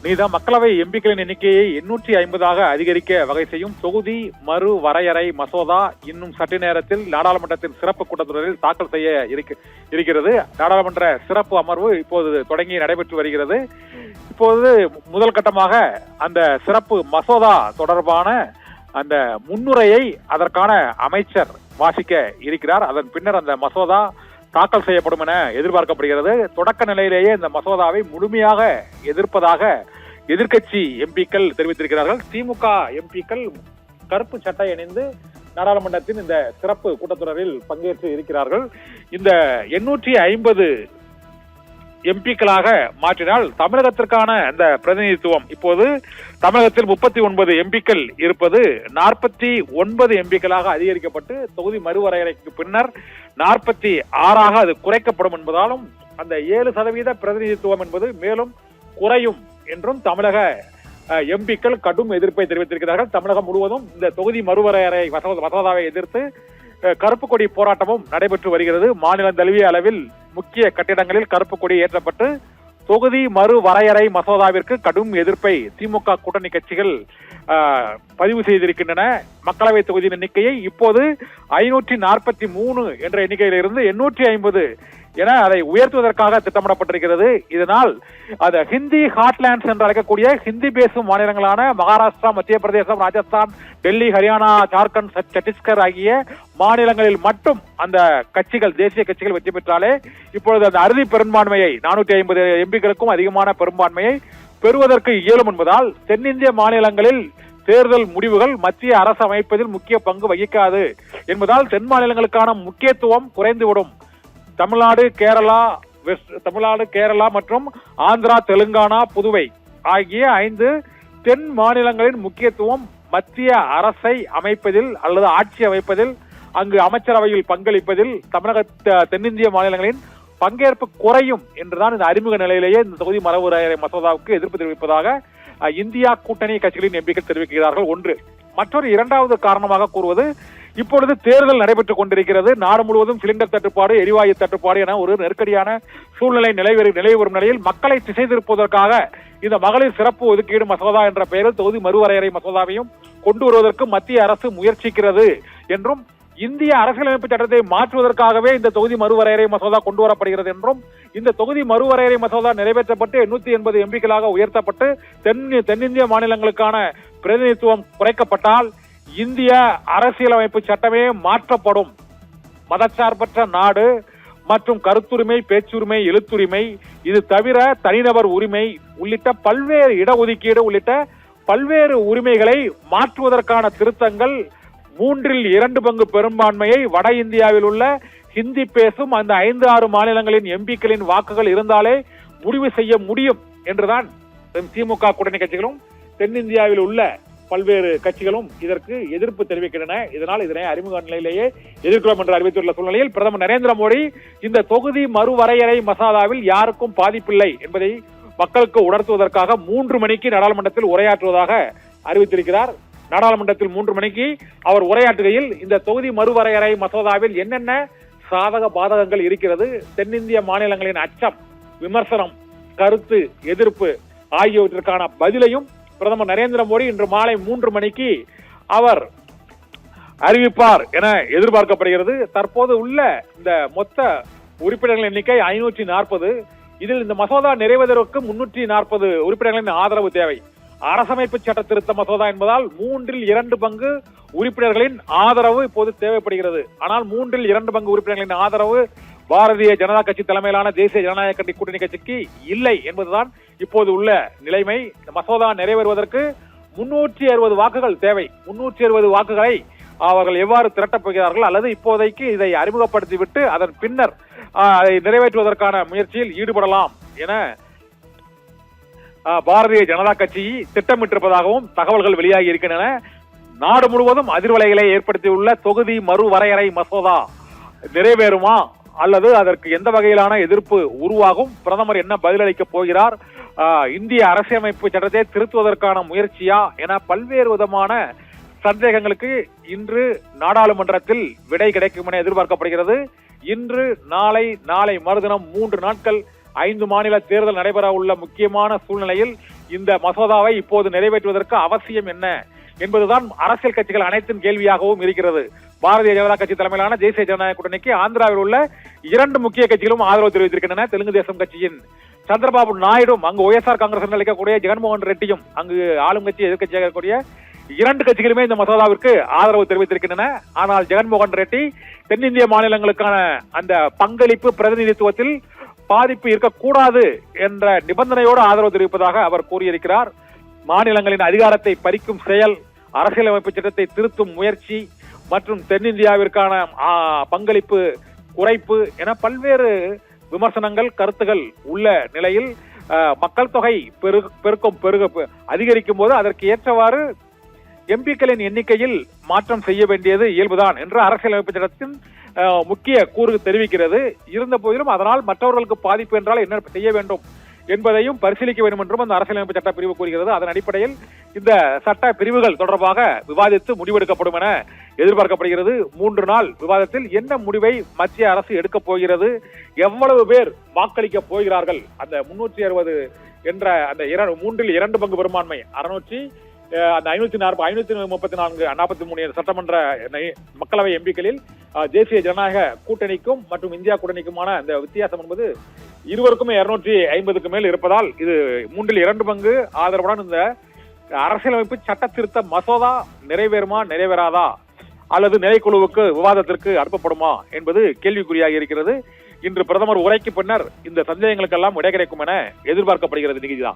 நீதான் மக்களவை எம்பிக்களின் எண்ணிக்கையை 850ஆக அதிகரிக்க வகை செய்யும் தொகுதி மறு வரையறை மசோதா இன்னும் சற்று நேரத்தில் நாடாளுமன்றத்தின் சிறப்பு கூட்டத்தொடரில் தாக்கல் செய்ய இருக்கிறது. நாடாளுமன்ற சிறப்பு அமர்வு இப்போது தொடங்கி நடைபெற்று வருகிறது. இப்போது முதல் கட்டமாக அந்த சிறப்பு மசோதா தொடர்பான அந்த முன்னுரையை அதற்கான அமைச்சர் வாசிக்க இருக்கிறார். அதன் பின்னர் அந்த மசோதா தாக்கல் செய்யப்படும் என எதிர்பார்க்கப்படுகிறது. தொடக்க நிலையிலேயே இந்த மசோதாவை முழுமையாக எதிர்ப்பதாக எதிர்க்கட்சி எம்பிக்கள் தெரிவித்திருக்கிறார்கள். திமுக எம்பிக்கள் கருப்பு சட்டை அணிந்து நாடாளுமன்றத்தின் இந்த சிறப்பு கூட்டத்தொடரில் பங்கேற்று இருக்கிறார்கள். இந்த 850 எம்பிக்களாக மாற்றினால் தமிழகத்திற்கான அந்த பிரதிநிதித்துவம் இப்போது தமிழகத்தில் 39 எம்பிக்கள் இருப்பது 49 எம்பிக்களாக அதிகரிக்கப்பட்டு தொகுதி மறுவரையறைக்கு பின்னர் 46ஆக அது குறைக்கப்படும் என்பதாலும் அந்த 7% பிரதிநிதித்துவம் என்பது மேலும் குறையும் என்றும் தமிழக எம்பிக்கள் கடும் எதிர்ப்பை தெரிவித்திருக்கிறார்கள். தமிழகம் முழுவதும் இந்த தொகுதி மறுவரையறை மசோதாவை எதிர்த்து கருப்பு கொடி போராட்டமும் நடைபெற்று வருகிறது. மாநிலம் தழுவிய அளவில் முக்கிய கட்டிடங்களில் கருப்பு கொடி ஏற்றப்பட்டு தொகுதி மறு வரையறை மசோதாவிற்கு கடும் எதிர்ப்பை திமுக கூட்டணி கட்சிகள் பதிவு செய்திருக்கின்றன. மக்களவை தொகுதியின் எண்ணிக்கையை இப்போது 543 என்ற எண்ணிக்கையிலிருந்து 850 என அதை உயர்த்துவதற்காக திட்டமிடப்பட்டிருக்கிறது. இதனால் அது ஹிந்தி ஹாட்லேண்ட்ஸ் என்று அழைக்கக்கூடிய ஹிந்தி பேசும் மாநிலங்களான மகாராஷ்டிரா, மத்திய பிரதேசம், ராஜஸ்தான், டெல்லி, ஹரியானா, ஜார்க்கண்ட், சத்தீஸ்கர் ஆகிய மாநிலங்களில் மட்டும் அந்த கட்சிகள் தேசிய கட்சிகள் வெற்றி பெற்றாலே இப்பொழுது அந்த அறுதி பெரும்பான்மையை 450 எம்பிக்களுக்கும் அதிகமான பெரும்பான்மையை பெறுவதற்கு இயலும் என்பதால் தென்னிந்திய மாநிலங்களில் தேர்தல் முடிவுகள் மத்திய அரசு அமைப்பதில் முக்கிய பங்கு வகிக்காது என்பதால் தென் மாநிலங்களுக்கான முக்கியத்துவம் குறைந்துவிடும். தமிழ்நாடு, கேரளா மற்றும் ஆந்திரா, தெலுங்கானா, புதுவை ஆகிய 5 தென் மாநிலங்களின் முக்கியத்துவம் மத்திய அரசை அமைப்பதில் அல்லது ஆட்சி அமைப்பதில் அங்கு அமைச்சரவையில் பங்களிப்பதில் தமிழக தென்னிந்திய மாநிலங்களின் பங்கேற்பு குறையும் என்றுதான் இந்த அறிமுக நிலையிலேயே இந்த தொகுதி மறுவரையறை மசோதாவுக்கு எதிர்ப்பு தெரிவிப்பதாக இந்தியா கூட்டணி கட்சிகளின் எம்பிக்கள் தெரிவிக்கிறார்கள். ஒன்று. மற்றொரு இரண்டாவது காரணமாக கூறுவது இப்பொழுது தேர்தல் நடைபெற்றுக் கொண்டிருக்கிறது. நாடு முழுவதும் சிலிண்டர் தட்டுப்பாடு, எரிவாயு தட்டுப்பாடு என ஒரு நெருக்கடியான சூழ்நிலை நிலவி வரும் நிலையில் மக்களை திசை திருப்புவதற்காக இந்த மகளிர் சிறப்பு ஒதுக்கீடு மசோதா என்ற பெயரில் தொகுதி மறுவரையறை மசோதாவையும் கொண்டு வருவதற்கு மத்திய அரசு முயற்சிக்கிறது என்றும் இந்திய அரசியலமைப்பு சட்டத்தை மாற்றுவதற்காகவே இந்த தொகுதி மறுவரையறை மசோதா கொண்டு வரப்படுகிறது என்றும் இந்த தொகுதி மறுவரையறை மசோதா நிறைவேற்றப்பட்டு 880 எம்பிக்களாக உயர்த்தப்பட்டு தென்னிந்திய மாநிலங்களுக்கான பிரதிநிதித்துவம் குறைக்கப்பட்டால் இந்திய அரசியலமைப்பு சட்டமே மாற்றப்படும். மதச்சார்பற்ற நாடு மற்றும் கருத்துரிமை, பேச்சுரிமை, எழுத்துரிமை, இது தவிர தனிநபர் உரிமை உள்ளிட்ட பல்வேறு இடஒதுக்கீடு உள்ளிட்ட பல்வேறு உரிமைகளை மாற்றுவதற்கான திருத்தங்கள் 3/2 பங்கு பெரும்பான்மையை வட இந்தியாவில் உள்ள ஹிந்தி பேசும் அந்த 5-6 மாநிலங்களின் எம்பிக்களின் வாக்குகள் இருந்தாலே முடிவு செய்ய முடியும் என்றுதான் திமுக கூட்டணி கட்சிகளும் தென்னிந்தியாவில் உள்ள பல்வேறு கட்சிகளும் இதற்கு எதிர்ப்பு தெரிவிக்கின்றன. இதனால் இதனை அறிமுக நிலையிலேயே எதிர்க்கிறோம் என்று அறிவித்துள்ள சூழ்நிலையில் பிரதமர் நரேந்திர மோடி இந்த தொகுதி மறுவரையறை மசோதாவில் யாருக்கும் பாதிப்பில்லை என்பதை மக்களுக்கு உணர்த்துவதற்காக 3 மணிக்கு நாடாளுமன்றத்தில் உரையாற்றுவதாக அறிவித்திருக்கிறார். நாடாளுமன்றத்தில் 3 மணிக்கு அவர் உரையாற்றுகையில் இந்த தொகுதி மறுவரையறை மசோதாவில் என்னென்ன சாதக பாதகங்கள் இருக்கிறது, தென்னிந்திய மாநிலங்களின் அச்சம், விமர்சனம், கருத்து, எதிர்ப்பு ஆகியவற்றிற்கான பதிலையும் பிரதமர் நரேந்திர மோடி இன்று மாலை 3 மணிக்கு அவர் அறிவிப்பார் என எதிர்பார்க்கப்படுகிறது. தற்போது உள்ள இந்த மொத்த உறுப்பினர்களின் எண்ணிக்கை 540. இதில் இந்த மசோதா நிறைவேறுவதற்கு 340 உறுப்பினர்களின் ஆதரவு தேவை. அரசமைப்பு சட்ட திருத்த மசோதா என்பதால் 3/2 பங்கு உறுப்பினர்களின் ஆதரவு இப்போது தேவைப்படுகிறது. ஆனால் 3/2 பங்கு உறுப்பினர்களின் ஆதரவு பாரதிய ஜனதா கட்சி தலைமையிலான தேசிய ஜனநாயக கூட்டணி கட்சிக்கு இல்லை என்பதுதான் இப்போது உள்ள நிலைமை. இந்த மசோதா நிறைவேறுவதற்கு 360 வாக்குகள் தேவை. 360 வாக்குகளை அவர்கள் எவ்வாறு திரட்டப் போகிறார்கள் அல்லது இப்போதைக்கு இதை அறிமுகப்படுத்திவிட்டு அதன் பின்னர் அதை நிறைவேற்றுவதற்கான முயற்சியில் ஈடுபடலாம் என பாரதிய ஜனதா கட்சி திட்டமிட்டிருப்பதாகவும் தகவல்கள் வெளியாகி இருக்கின்றன. நாடு முழுவதும் அதிர்வலைகளை ஏற்படுத்தியுள்ள தொகுதி மறுவரையறை மசோதா நிறைவேறுமா அல்லது அதற்கு எந்த வகையிலான எதிர்ப்பு உருவாகும், பிரதமர் என்ன பதிலளிக்க போகிறார், இந்திய அரசியலமைப்பு சட்டத்தை திருத்துவதற்கான முயற்சியா என பல்வேறு விதமான சந்தேகங்களுக்கு இன்று நாடாளுமன்றத்தில் விடை கிடைக்கும் என எதிர்பார்க்கப்படுகிறது. இன்று நாளை மறுதினம் 3 நாட்கள் 5 மாநில தேர்தல் நடைபெற உள்ள முக்கியமான சூழ்நிலையில் இந்த மசோதாவை இப்போது நிறைவேற்றுவதற்கு அவசியம் என்ன என்பதுதான் அரசியல் கட்சிகள் அனைத்தின் கேள்வியாகவும் இருக்கிறது. பாரதிய ஜனதா கட்சி தலைமையிலான தேசிய ஜனநாயக கூட்டணிக்கு ஆந்திராவில் உள்ள 2 முக்கிய கட்சிகளும் ஆதரவு தெரிவித்திருக்கின்றன. தெலுங்கு தேசம் கட்சியின் சந்திரபாபு நாயுடும், அங்கு ஒய்எஸ்ஆர் காங்கிரஸ் அளிக்கக்கூடிய ஜெகன்மோகன் ரெட்டியும், அங்கு ஆளும் கட்சி எதிர்கட்சியாக இருக்கக்கூடிய 2 கட்சிகளுமே இந்த மசோதாவிற்கு ஆதரவு தெரிவித்திருக்கின்றன. ஆனால் ஜெகன்மோகன் ரெட்டி தென்னிந்திய மாநிலங்களுக்கான அந்த பங்களிப்பு பிரதிநிதித்துவத்தில் பாதிப்பு இருக்கக்கூடாது என்ற நிபந்தனையோடு ஆதரவு தெரிவிப்பதாக அவர் கூறியிருக்கிறார். மாநிலங்களின் அதிகாரத்தை பறிக்கும் செயல், அரசியலமைப்பு சட்டத்தை திருத்தும் முயற்சி மற்றும் தென்னிந்தியாவிற்கான பங்களிப்பு குறைப்பு என பல்வேறு விமர்சனங்கள், கருத்துகள் உள்ள நிலையில் மக்கள் தொகை அதிகரிக்கும் போது அதற்கு ஏற்றவாறு எம்பிக்களின் எண்ணிக்கையில் மாற்றம் செய்ய வேண்டியது இயல்புதான் என்று அரசியலமைப்பு சட்டத்தின் முக்கிய கூறு தெரிவிக்கிறது. இருந்த போதிலும் அதனால் மற்றவர்களுக்கு பாதிப்பு என்றால் என்ன செய்ய வேண்டும் என்பதையும் பரிசீலிக்க வேண்டும் என்றும் அந்த அரசியலமைப்பு சட்ட பிரிவு கூறுகிறது. அதன் அடிப்படையில் இந்த சட்ட பிரிவுகள் தொடர்பாக விவாதித்து முடிவெடுக்கப்படும் என எதிர்பார்க்கப்படுகிறது. 3 நாள் விவாதத்தில் என்ன முடிவை மத்திய அரசு எடுக்கப் போகிறது, எவ்வளவு பேர் வாக்களிக்க போகிறார்கள், அந்த 360 என்ற அந்த 3/2 பங்கு பெரும்பான்மை 600 அந்த 534 சட்டமன்ற மக்களவை எம்பிக்களில் தேசிய ஜனநாயக கூட்டணிக்கும் மற்றும் இந்தியா கூட்டணிக்குமான அந்த வித்தியாசம் என்பது இருவருக்குமே 250க்கு மேல் இருப்பதால் இது 3/2 பங்கு ஆதரவுடன் இந்த அரசியலமைப்பு சட்ட திருத்த மசோதா நிறைவேறுமா நிறைவேறாதா அல்லது நிலைக்குழுவுக்கு விவாதத்திற்கு அனுப்பப்படுமா என்பது கேள்விக்குறியாக இருக்கிறது. இன்று பிரதமர் உரைக்கு பின்னர் இந்த சந்தேகங்களுக்கெல்லாம் விடை கிடைக்கும் என எதிர்பார்க்கப்படுகிறது. நிகிதா.